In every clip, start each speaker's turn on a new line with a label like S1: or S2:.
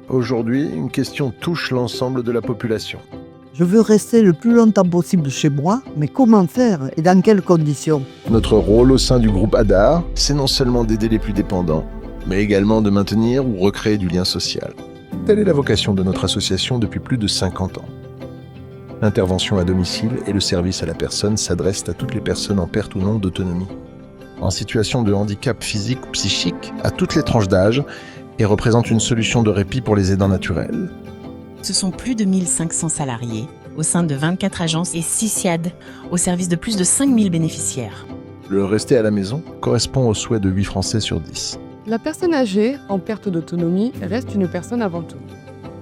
S1: Aujourd'hui, une question touche l'ensemble de la population.
S2: Je veux rester le plus longtemps possible chez moi, mais comment faire et dans quelles conditions?
S1: Notre rôle au sein du groupe ADAR, c'est non seulement d'aider les plus dépendants, mais également de maintenir ou recréer du lien social. Telle est la vocation de notre association depuis plus de 50 ans. L'intervention à domicile et le service à la personne s'adressent à toutes les personnes en perte ou non d'autonomie, en situation de handicap physique ou psychique, à toutes les tranches d'âge, et représentent une solution de répit pour les aidants naturels.
S3: Ce sont plus de 1500 salariés au sein de 24 agences et 6 SIAD au service de plus de 5000 bénéficiaires.
S1: Le rester à la maison correspond aux souhaits de 8 Français sur 10.
S4: La personne âgée en perte d'autonomie reste une personne avant tout.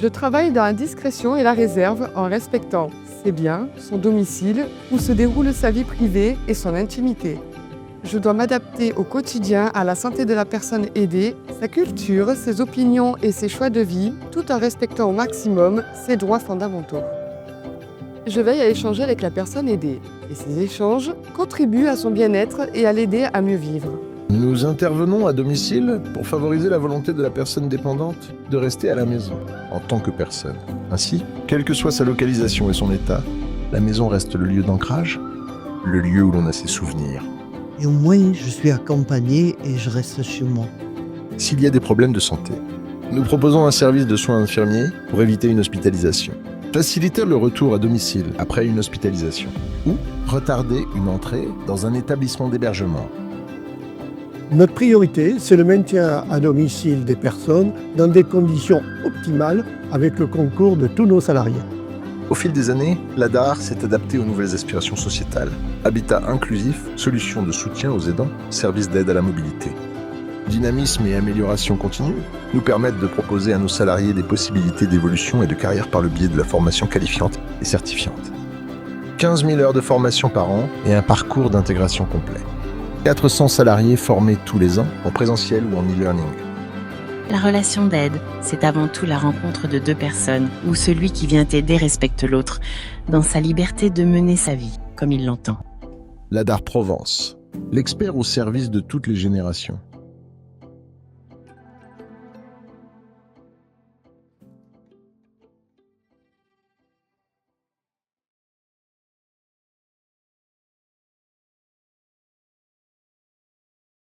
S4: Je travaille dans la discrétion et la réserve en respectant ses biens, son domicile, où se déroule sa vie privée et son intimité. Je dois m'adapter au quotidien à la santé de la personne aidée, sa culture, ses opinions et ses choix de vie, tout en respectant au maximum ses droits fondamentaux. Je veille à échanger avec la personne aidée, et ces échanges contribuent à son bien-être et à l'aider à mieux vivre.
S1: Nous intervenons à domicile pour favoriser la volonté de la personne dépendante de rester à la maison, en tant que personne. Ainsi, quelle que soit sa localisation et son état, la maison reste le lieu d'ancrage, le lieu où l'on a ses souvenirs.
S2: Et au moins, je suis accompagné et je reste chez moi.
S1: S'il y a des problèmes de santé, nous proposons un service de soins infirmiers pour éviter une hospitalisation, faciliter le retour à domicile après une hospitalisation ou retarder une entrée dans un établissement d'hébergement.
S5: Notre priorité, c'est le maintien à domicile des personnes dans des conditions optimales avec le concours de tous nos salariés.
S1: Au fil des années, l'ADAR s'est adapté aux nouvelles aspirations sociétales. Habitat inclusif, solutions de soutien aux aidants, services d'aide à la mobilité. Dynamisme et amélioration continue nous permettent de proposer à nos salariés des possibilités d'évolution et de carrière par le biais de la formation qualifiante et certifiante. 15 000 heures de formation par an et un parcours d'intégration complet. 400 salariés formés tous les ans, en présentiel ou en e-learning.
S3: La relation d'aide, c'est avant tout la rencontre de deux personnes où celui qui vient aider respecte l'autre dans sa liberté de mener sa vie comme il l'entend.
S1: L'ADAR Provence, l'expert au service de toutes les générations.